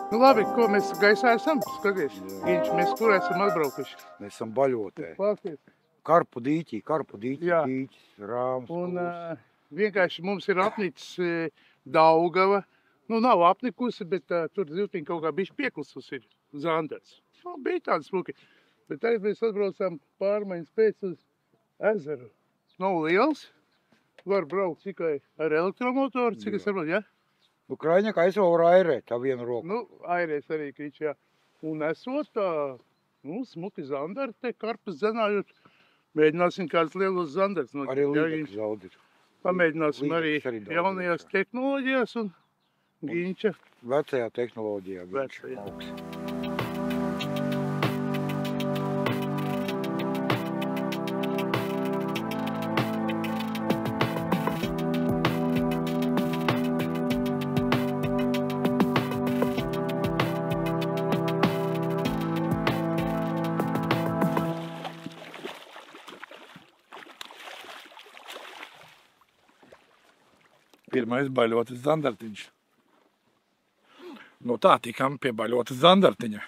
Nu labi, ko mēs gaisā esam? Skaties, Giņš, mēs kur esam atbraukuši? Mēs esam Baļotē. Klausies. Karpu dīķī, Jā. dīķis, rāms. Un vienkārši mums ir apnicis Daugava. Nu, nav apnikusi, bet tur ziltiņ kaut kā bišķi pieklusus ir Zandars. Nu, bija tāds smuki. Bet tagad mēs atbraucām pārmaiņas pēc uz ezeru. Nav liels. Var braukt tikai ar elektromotoru, cik es saprotu, ja? Nu, Kraņaka aizvēl var airēt, tā vienu roku. Nu, airēs arī krič, jā. Un esot tā, nu, smuki Zandari te karpus zenājot. Mēģināsim kāds lielos Zandars. Arī līdekļu zaudīt. Pamēģināsim arī Līdekļus arī jaunajās daudz, tehnoloģijās un Giņča. Vecajā tehnoloģijā. Vecajā. Pirmais Baļotas Zandartiņš. Nu tā, tikām pie Baļotas Zandartiņa.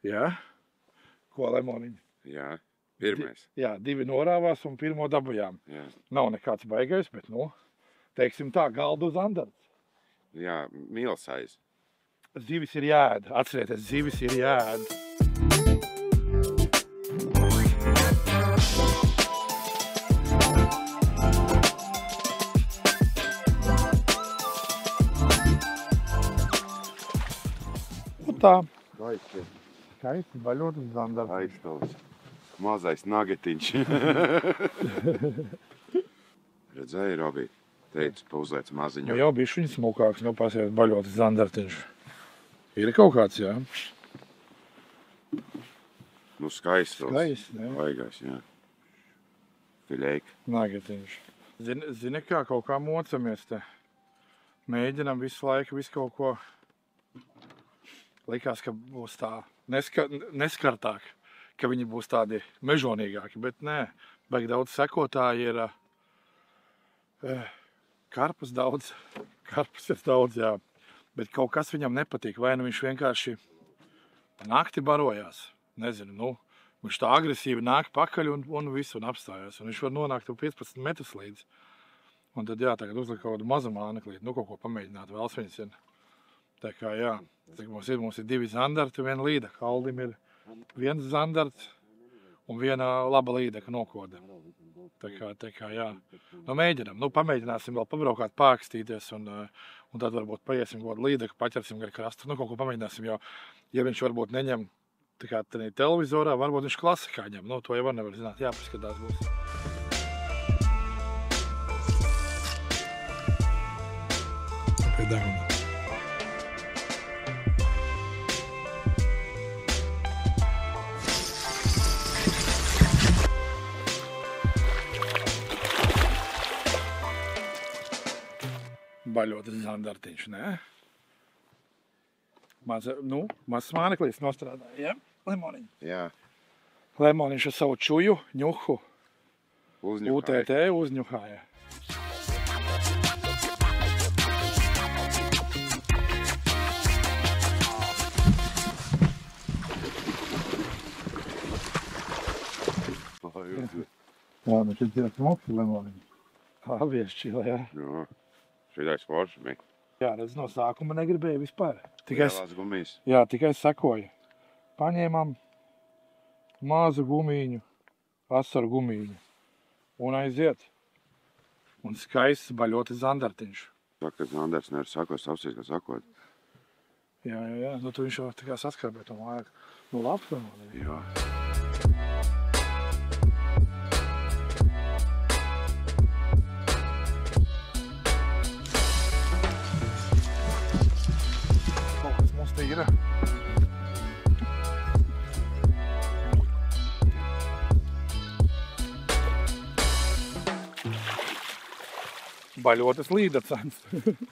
Jā? Ko, Lemoniņa? Jā, pirmais. Jā, 2 norāvās un 1 dabujām. Jā, Nav nekāds baigais, bet, nu, teiksim tā, galdu Zandarts. jā, milsais. Zivis ir jāēd. Atcerieties, zivis ir jāēd. Un tā. Skaisti Baļotas Zandarts. Aizstāvs. Mazais nagetiņš. Redzēji, Robī? Teicu, pauzliec maziņu. Nu jau bišķiņ smukāks, nu pasies Baļotas Zandartiņš. Ir kaut kāds, jā. Nu, skaists. Skaists, jā. Vaigais, jā. Fiļeika. Nagetiņš. Zini kā, kaut kā mocamies te. Mēģinam visu laiku, visu kaut ko. Likās, ka būs tā neskartāk, ka viņi būs tādi mežonīgāki, bet nē. Baigi daudz sekotāji ir. Karpus daudz. Karpus ir daudz, jā. Bet kaut kas viņam nepatīk. Vai nu viņš vienkārši nakti barojās. Nezinu, nu. Viņš tā agresīvi nāk pakaļ un visu un apstājās. Un viņš var nonākt 15 metrus līdz. Un tad jā, tagad uzliek kaut kādu mazu māneklīti. Nu, kaut ko pamēģināt. Vēls viņas ir. Tā kā jā. Mums ir 2 zandarti un 1 līdeka. Aldim ir 1 zandarts un 1 laba līdeka nokoda. Tā kā jā. Nu, mēģinam. Nu, pamēģināsim vēl pabraukāt, pākstīties un tad varbūt paiesim kaut kādu līdeku, paķersim gar krastu. Nu, kaut ko pamēģināsim, jo, ja viņš varbūt neņem tā kā televizorā, varbūt viņš klasikā ņem. Nu, to jau var nevar zināt. Jāpaskatās būs. Pie deguna. Baļotas Zandartiņš, ne? Mazs māneklīts nostrādāja, ja? Lemoniņš. Jā. Lemoniņš ar savu čuju, ņuhu, Uzņuhāja. UTT uzņuhāja. Jā, nu šeit ir smoks Lemoniņš. Labi, šķila, jā. Jā. Šitais forši bija. Jā, redz, no sākuma negribēja vispār. Tikai Lielās gumijas. Jā, tikai sekoja. Paņēmām mazu gumīņu, asaru gumīņu un aiziet. Un skaists Baļotas Zandartiņš. Saka, ka Zandars nevar sakot, savsies, ka sakot. Jā. Nu, tu viņš jau tā kā saskarbē to vajag. Nu, labs, vai? Jā. Kaut kas mums te ir. Baļotas līdacens.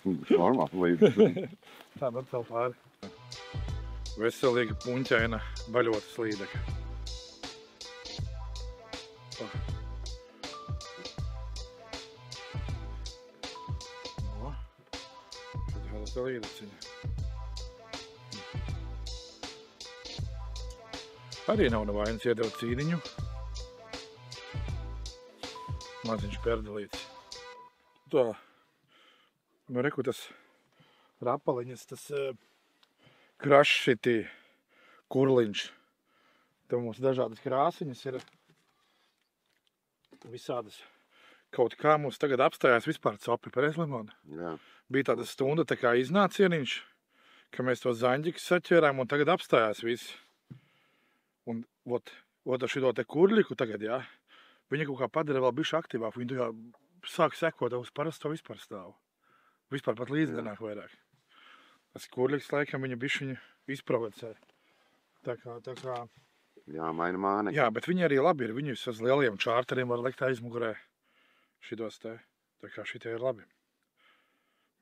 Normāli līdzi. Tā, bet vēl pāri. Veselīga puņķaina baļota slīdeka. O, šeit vēl slīdeciņa. Arī nav nevainas iedeva cīniņu. Maziņš perdalīts. Tā, nu reku tas rapaliņas, tas krašs šitī kurliņš. Te mums dažādas krāsiņas ir visādas. Kaut kā mums tagad apstājās vispār copi, pareizi, Limona? Jā. Bija tāda stunda, tā kā iznācieniņš, ka mēs to zaņģiku saķērām un tagad apstājās viss. Un ot šito te kurļiku tagad, jā, viņa kaut kā padara vēl bišķi aktīvāk. Viņa tā sāk sekot uz parasto vispār stāvu. Vispār pat līdzdienāk vairāk. Tas kurļiks laikam viņa bišķiņu izprovocē. Tā kā... Jā, maina māne. Jā, bet viņi arī labi ir. Viņi uz lieliem čārteriem var likt aizmugurē šitos te. Tā kā šitie ir labi.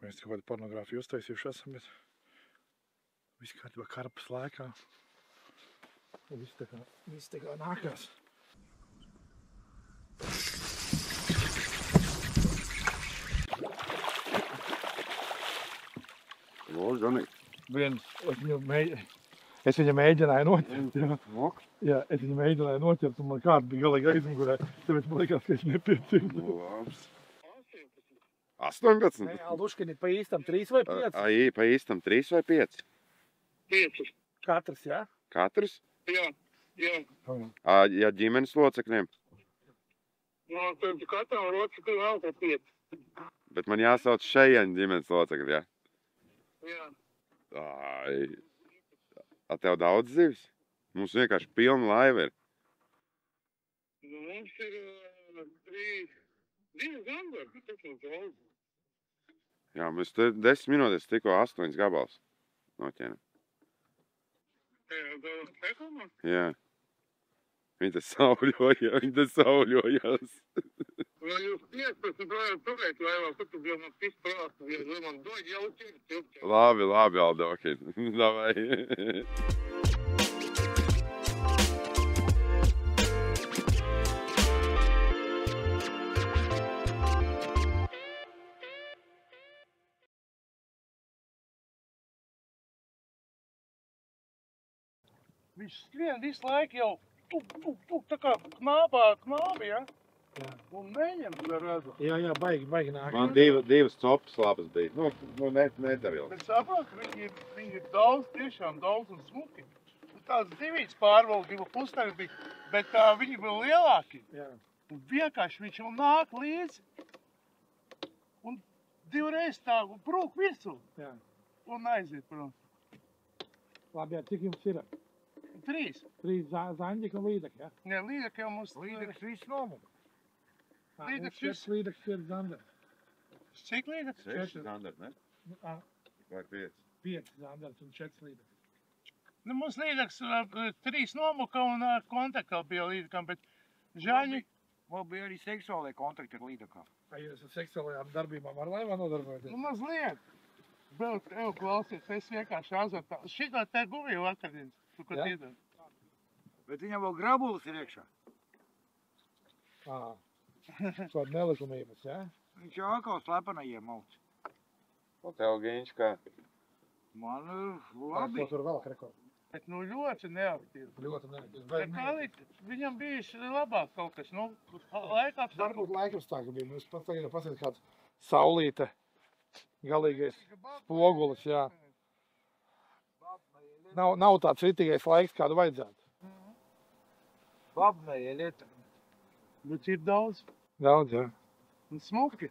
Mēs kaut kādu pornogrāfiju uztaisījuši esam, bet viss kārtībā karpas laikā. Viss tā kā nākās. Lūdzu, Donīt. Es viņu mēģināju noķert. Jā, es viņu mēģināju noķert, un man kāda bija galīgi aizmugurē. Tāpēc man likās, ka es nepiecinu. Labs. 18? Nē, Alduškini, pa īstam 3 vai 5? Ai, pa īstam 3 vai 5? 5. Katrs, jā? Katrs? Jā. Ja ģimenes locekļiem? No, tad katram loceklim vēl par 5. Bet man jāsauc šeien ģimenes locekļi, jā? Jā. Ai. A tev daudz zivis? Mums vienkārši pilna laiva ir. Nu, mums ir 2 gandari, tas nav daudz. Jā, mēs te 10 minūtes tikko 8 gabals noķēnam. Jā. Viņi te sauļojās. Vai jūs 15 brājāt turēt laivā, kur tu bija man pisprāt, ja man dod jau ķirti. Labi, Aldo, ok. Davai. Viņš skrien visu laiku jau tā kā knābi, ja? Jā. Un neņem razu. Jā, baigi nāk. Man divas copas labas bija. Nu nedavils. Bet saprot, viņi ir daudz, tiešām daudz un smuki. Tāds divīts pārvalda, 2,5 tagad bija, bet viņi bija lielāki. Jā. Un vienkārši viņš jau nāk līdzi un 2 reizes tā brūk virsū. Jā. Un aiziet, prom. Labi, jā, cik jums ir? 3. 3 zaņģika un līdeki, jā? Jā, līdeki jau mums... Līdeks viss nomumu. Līdeks viss. Līdeks 5 zandari. Cik līdeks? 6 zandari, ne? Vai 5? 5 zandari un 4 līdeki. Nu, mums līdeks 3 nomuka un kontakta bija līdekam, bet žāņi... Man bija arī seksuālai kontakti ar līdekām. Vai jūs ar seksuālajām darbībām ar laivā nodarbojaties? Nu, mazliet. Bet, klausies, es vienkārši azartā. Šitā te guvīju vakardienas. Tu, ko tiedod? Bet viņam vēl grabulis ir iekšā. Kāda nelikumības, jā? Viņš jau atkal slepenajiem mauc. O tev, Giņš, kā? Man Labi. Ko tur vēl rekord? Bet, nu, ļoti neaktīvi. Ļoti neaktīvi. Bet kā viņam bijuši labāk kaut kas, nu, laikapstākļi. Varbūt laikapstākļi bija. Mēs pats tagad pasīt kāds saulīte, galīgais spogulis, jā. Nav tāds ritīgais laiks, kādu vajadzētu. Babnēja lieta. Bet ir daudz. Daudz, jā. Un smuki.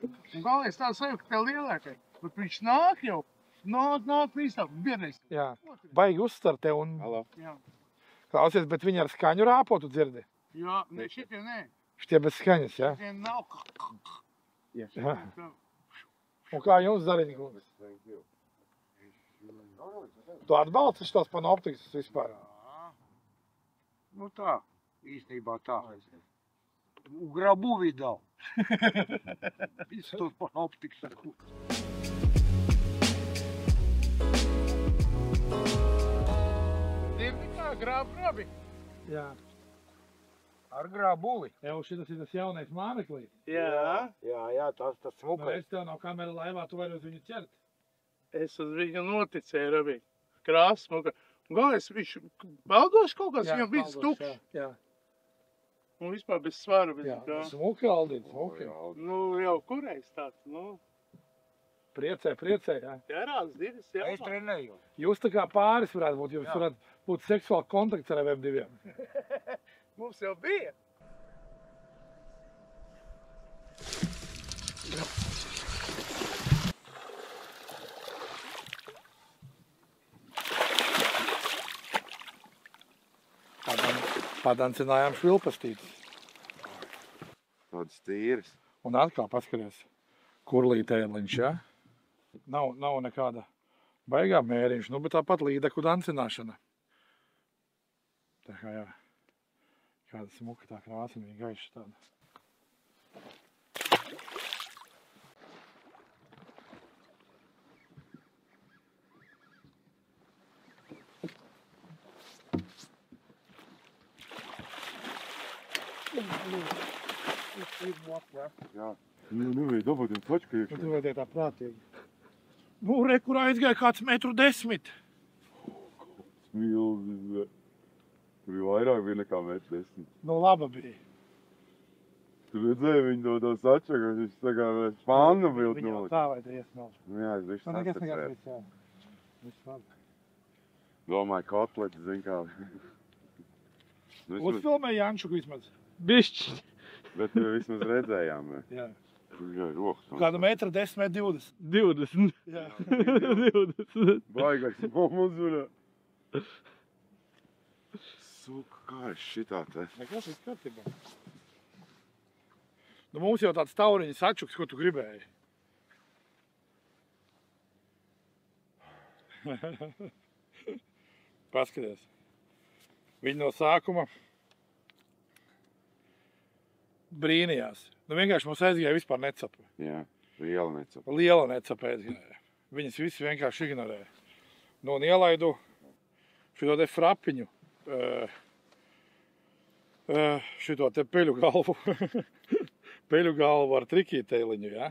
Un galvenais tā sajūta, ka tev lielākai. Bet viņš nāk jau. Nāk visam, vienreiz. Jā. Baigi uzstartē un... Halo. Jā. Klausies, bet viņi ar skaņu rāpotu dzirdi? Jā, ne, šitie nē. Šitie bez skaņas, jā? Šitie nav. Jā. Un kā jums darīt, kungs? Tu atbalsti šitos panoptikas vispār? Nu tā, īstenībā tā. Grabu vidal. Viss tos panoptikas. grābi. Jā. Ar grābuli. Jau šitas ir tas jaunais māmeklīs. Jā, tas Nu, smukais. es tev no kamera laivā, tu vari uz viņu ķert. Es uz viņu noticēju, Rabi. Krāsmuka. Galvenais, viņš baldoši kaut kāds, viņam bija stukšs. Jā, Un vispār bez svara. Bez jā. kā. Smuki, Aldīt, smuki. Nu, jau kurais tāds, nu. Priecē, jā. Ķerās divas, jā. Es trenēju. Jūs tā kā pāris varētu būt, jūs varētu būt seksuāli kontakts ar abiem diviem. Mums jau bija. Padancinājām švilpastītes. Tāds tīrs. Un atkal paskaties, kurlīt ēliņš, ja? Nav nekāda baigā mēriņš, nu, bet tāpat līdeku dancināšana. Tā kā jā, kāda smuka tā krāsa, viņa gaiša tāda. Jā. Nu, vai dabūt un tačka Nu, iekšā. tu vajadzēja tā prātīgi. Nu, re, kur aizgāja kāds 1,10 m. Smilzis. Tur bija vairāk bija nekā 1,10 m. Nu, laba bija. Tu redzēji viņu to sačaku, viņš tā kā pānu vilkt Viņa jau nolikt. tā vajadzēja iesmelt. Nu jā, es Nu, nekas sacerēju. viss, jā. Viss labi. Domāju, kotleti, zin kā. Nu, vismaz, Uzfilmēja Jančuku vismaz. Bišķi. bet vismaz redzējām. Jā. Jā, rokas. Kādu 1,10 m, 20. 20. Jā. 20. Baigais mums un... Suka, kā ir šitā te? Nekas viss kārtībā. Nu, mums jau tāds tauriņa sačuks, ko tu gribēji. Paskaties. Viņi no sākuma brīnījās. Nu, vienkārši mums aizgāja vispār necapa. Jā, liela necapa. Liela necapa aizgāja. Viņas visi vienkārši ignorēja. Nu, un ielaidu šito te frapiņu, šito te peļu galvu. Peļu galvu ar trikīteiliņu, ja?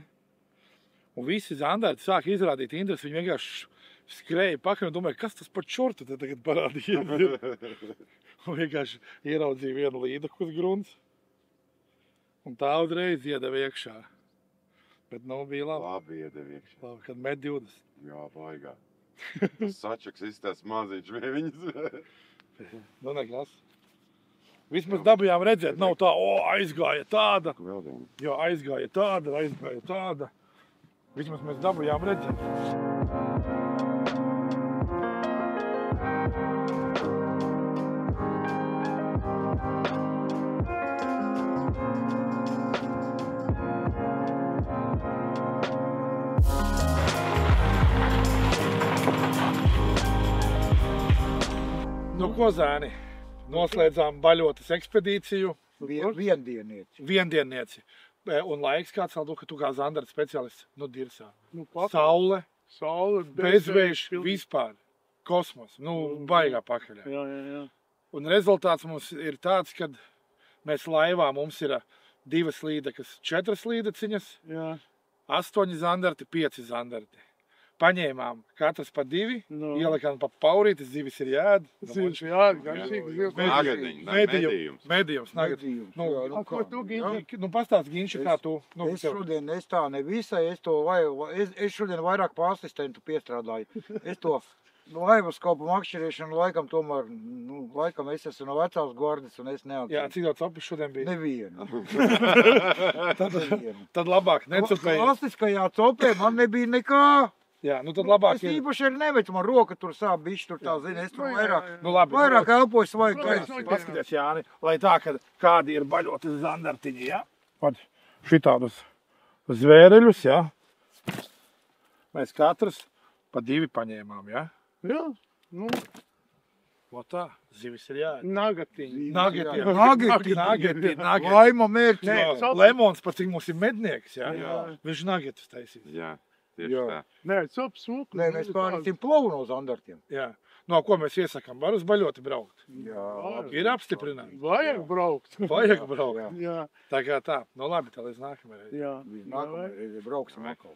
Un visi zandēti sāk izrādīt interesi, viņi vienkārši skrēja pakaļ un domāja, kas tas par čortu te tagad parādījies. Un vienkārši ieraudzīja vienu līdaku uz grunts. Un tā uzreiz iedeva iekšā. Bet nu bija labi. Labi iedeva iekšā. Labi, kad met 20. Jā, baigā. Tas sačaks izstās maziņš viņas. Nu nekas. Vismaz dabījām redzēt, nav tā, aizgāja tāda. Vēl viena. Jā, aizgāja tāda. Vismaz mēs dabījām redzēt. Nu, ko zēni? Noslēdzām baļotas ekspedīciju. Viendienieci. Viendiennieci. Un laiks kāds vēl, ka tu kā zandarta speciālists, nu, dirsā. Nu, pakaļ. Saule, Saule, bezvējš, vispār. Kosmos. Nu, baigā pakaļā. Jā. Un rezultāts mums ir tāds, kad mēs laivā mums ir 2 līdekas, 4 līdeciņas, Jā. 8 zandarti, 5 zandarti. Paņēmām katrs pa 2, Nu. ielikām pa paurīti, zivis ir jād. Zivs, jā, garšīgs zivs. Nagadiņš, Medījums. Medījums, Nu, jā, Ko tu, Ginči? nu pastāst, Ginči, kā tu. Nu, Es šodien, es tā nevisai, es šodien vairāk pa asistentu piestrādāju. Es to laivaskopu makšķerēšanu laikam tomēr, laikam es esmu no vecās gvardas un es jā, neatceru. cik daudz apis šodien bija? Nevienu. Tad labāk necupēji. Klasiskajā copē man nebija nekā. Jā, nu tad labāk Es īpaši arī nevecu, man roka tur sāp bišķi, tur tā zina, es tur Nu labi. vairāk elpoju svaigu Protams, gaisu. Paskaties, Jāni, lai tā, kad kādi ir baļoti zandartiņi, ja? Pat šitādus zvēreļus, ja? Mēs katrs pa 2 paņēmām, ja? Jā, nu, O tā, zivis ir jāēd. nagatiņi. Nageti. Laima mērķi. Nē, lemons, pat cik mums ir mednieks, ja? Viņš nagetus taisīs. Jā, tieši Jā. tā. Nē, sops smuku. Nē, mēs pārīsim plovu no zandartiem. Jā. No, ko mēs iesakām? Var uz baļoti braukt. Jā, Ir apstiprinājumi. Vajag braukt. Vajag braukt. Jā. Jā, Tā kā tā. Nu labi, tā līdz nākamajai. jā. Nākamajai reizei brauksim atkal.